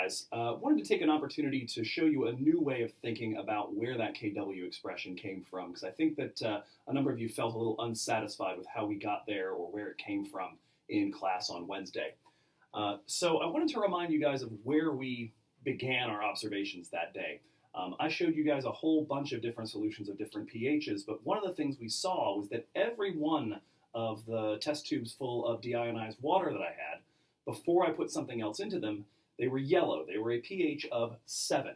Guys, wanted to take an opportunity to show you a new way of thinking about where that KW expression came from, because I think that a number of you felt a little unsatisfied with how we got there or where it came from in class on Wednesday. So I wanted to remind you guys of where we began our observations that day. I showed you guys a whole bunch of different solutions of different pHs, but one of the things we saw was that every one of the test tubes full of deionized water that I had, before I put something else into them, they were yellow. They were a pH of 7.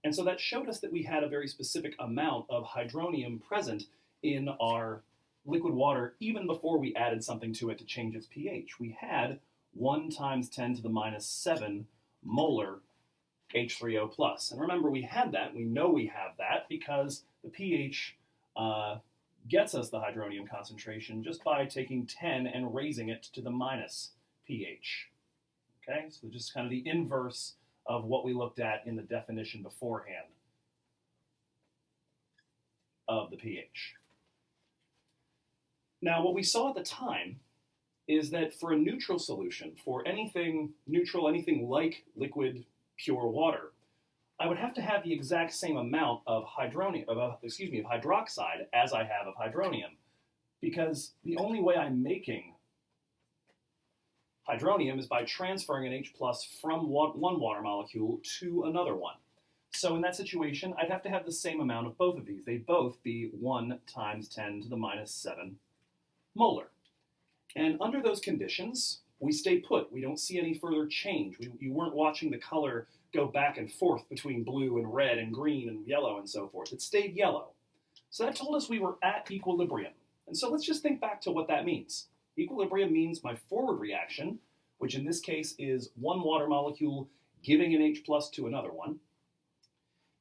And so that showed us that we had a very specific amount of hydronium present in our liquid water even before we added something to it to change its pH. We had 1 times 10 to the minus 7 molar H3O plus. And remember, we had that. We know we have that because the pH gets us the hydronium concentration just by taking 10 and raising it to the minus pH. Okay, so just kind of the inverse of what we looked at in the definition beforehand of the pH. Now, what we saw at the time is that for a neutral solution, for anything neutral, anything like liquid pure water, I would have to have the exact same amount of hydroxide as I have of hydronium, because the only way I'm making hydronium is by transferring an H plus from one water molecule to another one. So in that situation, I'd have to have the same amount of both of these. They'd both be 1 times 10 to the minus 7 molar. And under those conditions, we stay put. We don't see any further change. You weren't watching the color go back and forth between blue and red and green and yellow and so forth. It stayed yellow. So that told us we were at equilibrium. And so let's just think back to what that means. Equilibrium means my forward reaction, which in this case is one water molecule giving an H plus to another one,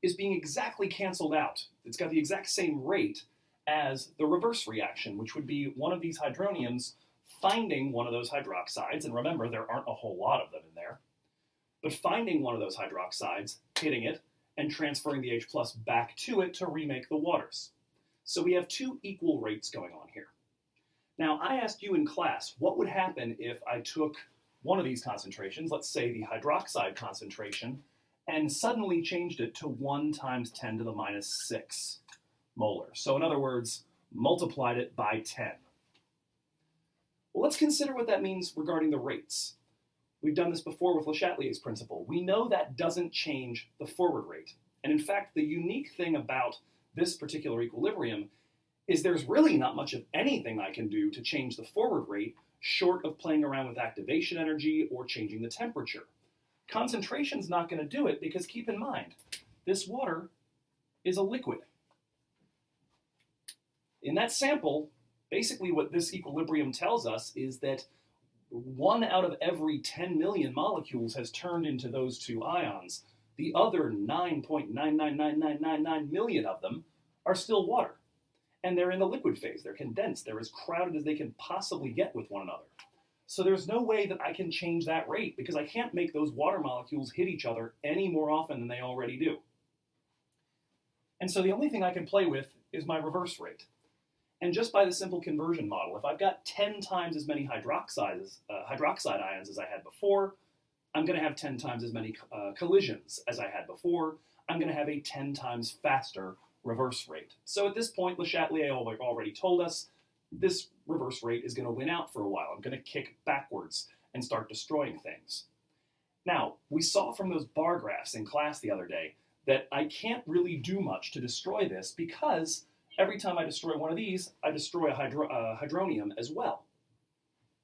is being exactly canceled out. It's got the exact same rate as the reverse reaction, which would be one of these hydroniums finding one of those hydroxides, and remember, there aren't a whole lot of them in there, but finding one of those hydroxides, hitting it, and transferring the H plus back to it to remake the waters. So we have two equal rates going on here. Now, I asked you in class, what would happen if I took one of these concentrations, let's say the hydroxide concentration, and suddenly changed it to 1 times 10 to the minus 6 molar. So in other words, multiplied it by 10. Well, let's consider what that means regarding the rates. We've done this before with Le Chatelier's principle. We know that doesn't change the forward rate. And in fact, the unique thing about this particular equilibrium is there's really not much of anything I can do to change the forward rate short of playing around with activation energy or changing the temperature. Concentration's not going to do it because keep in mind, this water is a liquid. In that sample, basically what this equilibrium tells us is that 1 out of every 10 million molecules has turned into those two ions. The other 9.999999 million of them are still water. And they're in the liquid phase. They're condensed. They're as crowded as they can possibly get with one another. So there's no way that I can change that rate because I can't make those water molecules hit each other any more often than they already do. And so the only thing I can play with is my reverse rate. And just by the simple conversion model, if I've got 10 times as many hydroxide ions as I had before, I'm going to have 10 times as many collisions as I had before. I'm going to have a 10 times faster reverse rate. So at this point, Le Chatelier already told us this reverse rate is going to win out for a while. I'm going to kick backwards and start destroying things. Now, we saw from those bar graphs in class the other day that I can't really do much to destroy this because every time I destroy one of these, I destroy a hydronium as well.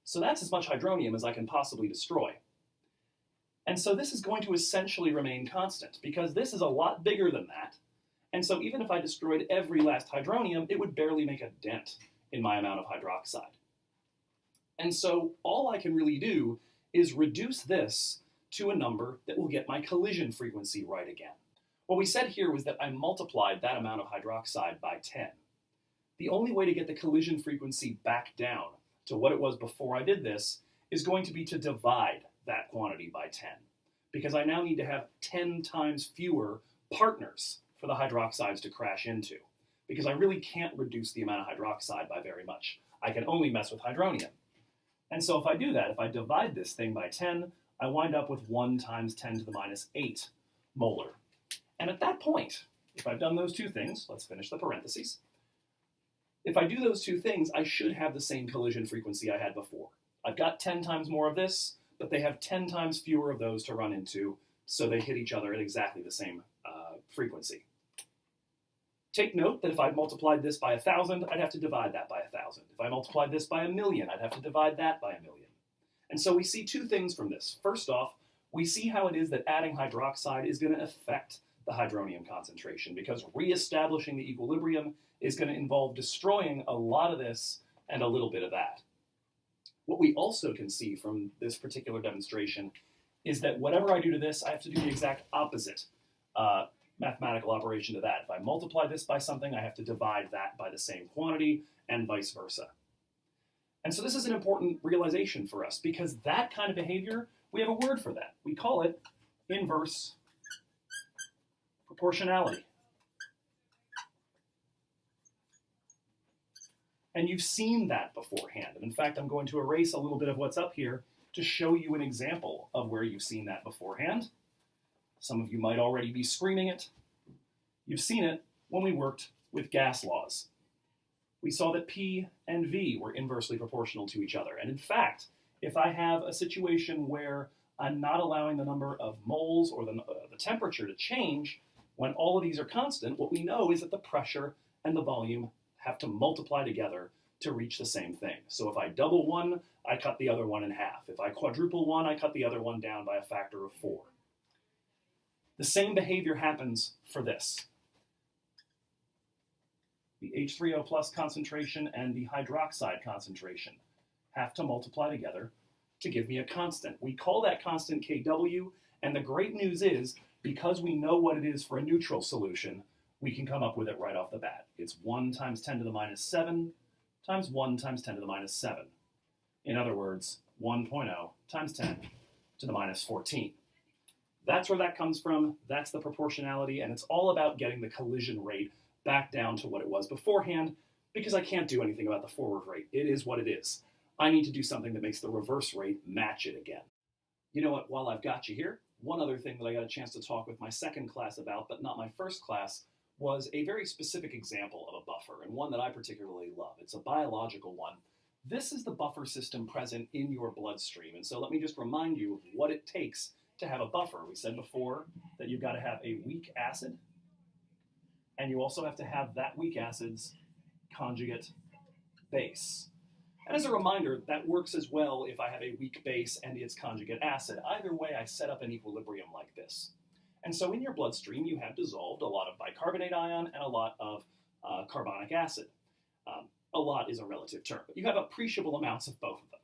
So that's as much hydronium as I can possibly destroy. And so this is going to essentially remain constant because this is a lot bigger than that. And so even if I destroyed every last hydronium, it would barely make a dent in my amount of hydroxide. And so all I can really do is reduce this to a number that will get my collision frequency right again. What we said here was that I multiplied that amount of hydroxide by 10. The only way to get the collision frequency back down to what it was before I did this is going to be to divide that quantity by 10, because I now need to have 10 times fewer partners for the hydroxides to crash into, because I really can't reduce the amount of hydroxide by very much. I can only mess with hydronium. And so if I do that, if I divide this thing by 10, I wind up with 1 times 10 to the minus 8 molar. And at that point, if I've done those two things, let's finish the parentheses. If I do those two things, I should have the same collision frequency I had before. I've got 10 times more of this, but they have 10 times fewer of those to run into, so they hit each other at exactly the same frequency. Take note that if I multiplied this by 1,000, I'd have to divide that by 1,000. If I multiplied this by 1,000,000, I'd have to divide that by 1,000,000. And so we see two things from this. First off, we see how it is that adding hydroxide is going to affect the hydronium concentration, because reestablishing the equilibrium is going to involve destroying a lot of this and a little bit of that. What we also can see from this particular demonstration is that whatever I do to this, I have to do the exact opposite mathematical operation to that. If I multiply this by something, I have to divide that by the same quantity, and vice versa. And so this is an important realization for us, because that kind of behavior, we have a word for that. We call it inverse proportionality. And you've seen that beforehand. And in fact, I'm going to erase a little bit of what's up here to show you an example of where you've seen that beforehand. Some of you might already be screaming it. You've seen it when we worked with gas laws. We saw that P and V were inversely proportional to each other. And in fact, if I have a situation where I'm not allowing the number of moles or the temperature to change, when all of these are constant, what we know is that the pressure and the volume have to multiply together to reach the same thing. So if I double one, I cut the other one in half. If I quadruple one, I cut the other one down by a factor of 4. The same behavior happens for this. The H3O plus concentration and the hydroxide concentration have to multiply together to give me a constant. We call that constant Kw, and the great news is, because we know what it is for a neutral solution, we can come up with it right off the bat. It's 1 times 10 to the minus 7 times 1 times 10 to the minus 7. In other words, 1.0 times 10 to the minus 14. That's where that comes from. That's the proportionality, and it's all about getting the collision rate back down to what it was beforehand, because I can't do anything about the forward rate. It is what it is. I need to do something that makes the reverse rate match it again. You know what, while I've got you here, one other thing that I got a chance to talk with my second class about, but not my first class, was a very specific example of a buffer, and one that I particularly love. It's a biological one. This is the buffer system present in your bloodstream, and so let me just remind you of what it takes to have a buffer. We said before that you've got to have a weak acid, and you also have to have that weak acid's conjugate base. And as a reminder, that works as well if I have a weak base and its conjugate acid. Either way, I set up an equilibrium like this. And so in your bloodstream, you have dissolved a lot of bicarbonate ion and a lot of carbonic acid. A lot is a relative term, but you have appreciable amounts of both of them.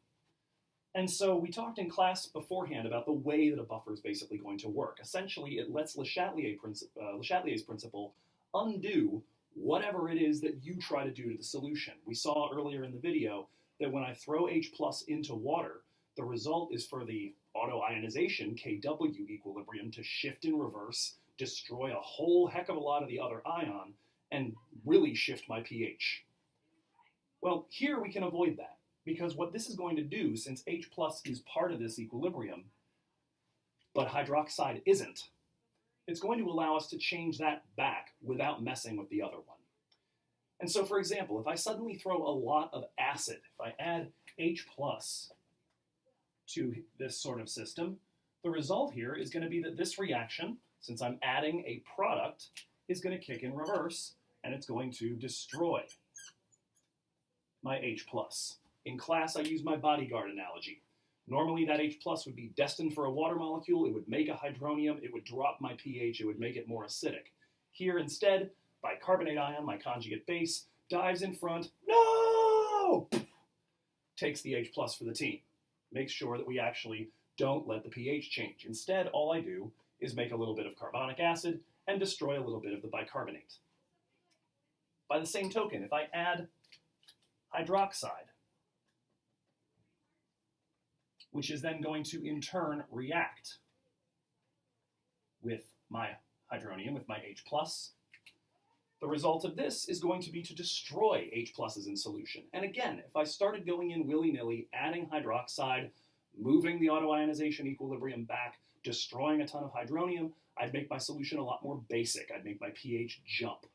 And so we talked in class beforehand about the way that a buffer is basically going to work. Essentially, it lets Le Chatelier's principle undo whatever it is that you try to do to the solution. We saw earlier in the video that when I throw H plus into water, the result is for the autoionization Kw equilibrium to shift in reverse, destroy a whole heck of a lot of the other ion, and really shift my pH. Well, here we can avoid that, because what this is going to do, since H plus is part of this equilibrium, but hydroxide isn't, it's going to allow us to change that back without messing with the other one. And so, for example, if I suddenly throw a lot of acid, if I add H plus to this sort of system, the result here is going to be that this reaction, since I'm adding a product, is going to kick in reverse, and it's going to destroy my H plus. In class, I use my bodyguard analogy. Normally, that H plus would be destined for a water molecule. It would make a hydronium. It would drop my pH. It would make it more acidic. Here, instead, bicarbonate ion, my conjugate base, dives in front. No! Takes the H plus for the team. Makes sure that we actually don't let the pH change. Instead, all I do is make a little bit of carbonic acid and destroy a little bit of the bicarbonate. By the same token, if I add hydroxide, which is then going to in turn react with my hydronium, with my H plus, the result of this is going to be to destroy H pluses in solution. And again, if I started going in willy-nilly, adding hydroxide moving the autoionization equilibrium back, destroying a ton of hydronium, I'd make my solution a lot more basic. I'd make my pH jump.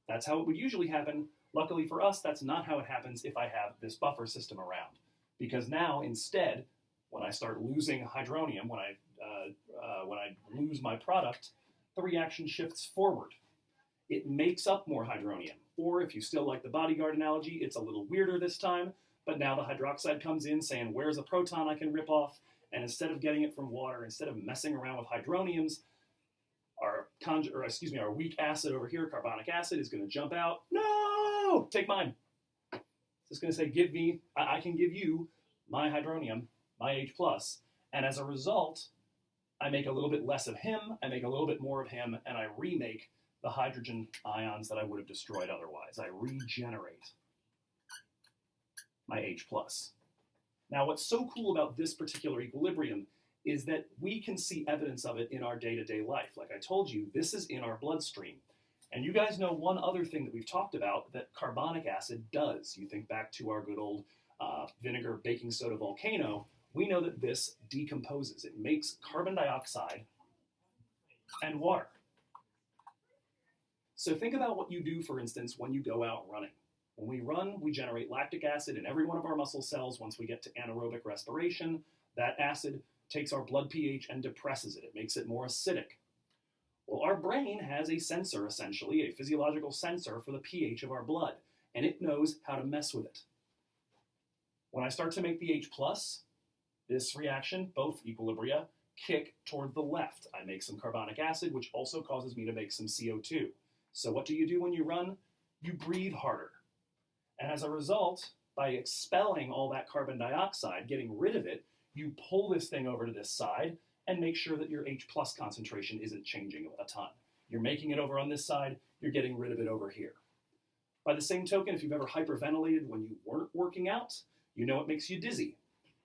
That's how it would usually happen. Luckily for us, that's not how it happens if I have this buffer system around. Because now, instead, when I start losing hydronium, when I lose my product, the reaction shifts forward. It makes up more hydronium. Or if you still like the bodyguard analogy, it's a little weirder this time, but now the hydroxide comes in saying, where's a proton I can rip off? And instead of getting it from water, instead of messing around with hydroniums, our weak acid over here, carbonic acid, is going to jump out. No! Take mine. It's just going to say, I can give you my hydronium, my H+, and as a result, I make a little bit less of him, I make a little bit more of him, and I remake the hydrogen ions that I would have destroyed otherwise. I regenerate my H+. Now, what's so cool about this particular equilibrium is that we can see evidence of it in our day-to-day life. Like I told you, this is in our bloodstream. And you guys know one other thing that we've talked about that carbonic acid does. You think back to our good old vinegar baking soda volcano. We know that this decomposes. It makes carbon dioxide and water. So think about what you do, for instance, when you go out running. When we run, we generate lactic acid in every one of our muscle cells. Once we get to anaerobic respiration, that acid takes our blood pH and depresses it. It makes it more acidic. Well, our brain has a sensor, essentially, a physiological sensor for the pH of our blood, and it knows how to mess with it. When I start to make the H+, this reaction, both equilibria, kick toward the left. I make some carbonic acid, which also causes me to make some CO2. So what do you do when you run? You breathe harder. And as a result, by expelling all that carbon dioxide, getting rid of it, you pull this thing over to this side and make sure that your H+ concentration isn't changing a ton. You're making it over on this side, you're getting rid of it over here. By the same token, if you've ever hyperventilated when you weren't working out, you know it makes you dizzy.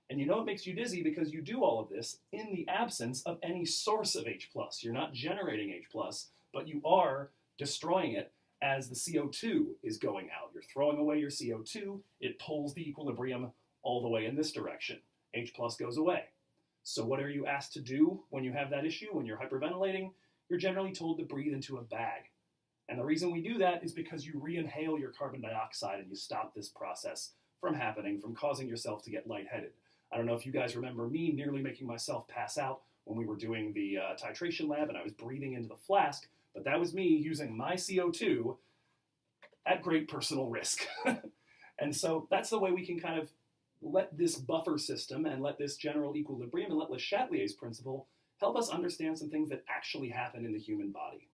And you know it makes you dizzy because you do all of this in the absence of any source of H+. You're not generating H+, but you are destroying it as the CO2 is going out. You're throwing away your CO2, it pulls the equilibrium all the way in this direction. H+ goes away. So what are you asked to do when you have that issue, when you're hyperventilating? You're generally told to breathe into a bag. And the reason we do that is because you re-inhale your carbon dioxide and you stop this process from happening, from causing yourself to get lightheaded. I don't know if you guys remember me nearly making myself pass out when we were doing the titration lab and I was breathing into the flask, but that was me using my CO2 at great personal risk. And so that's the way we can kind of let this buffer system and let this general equilibrium and let Le Chatelier's principle help us understand some things that actually happen in the human body.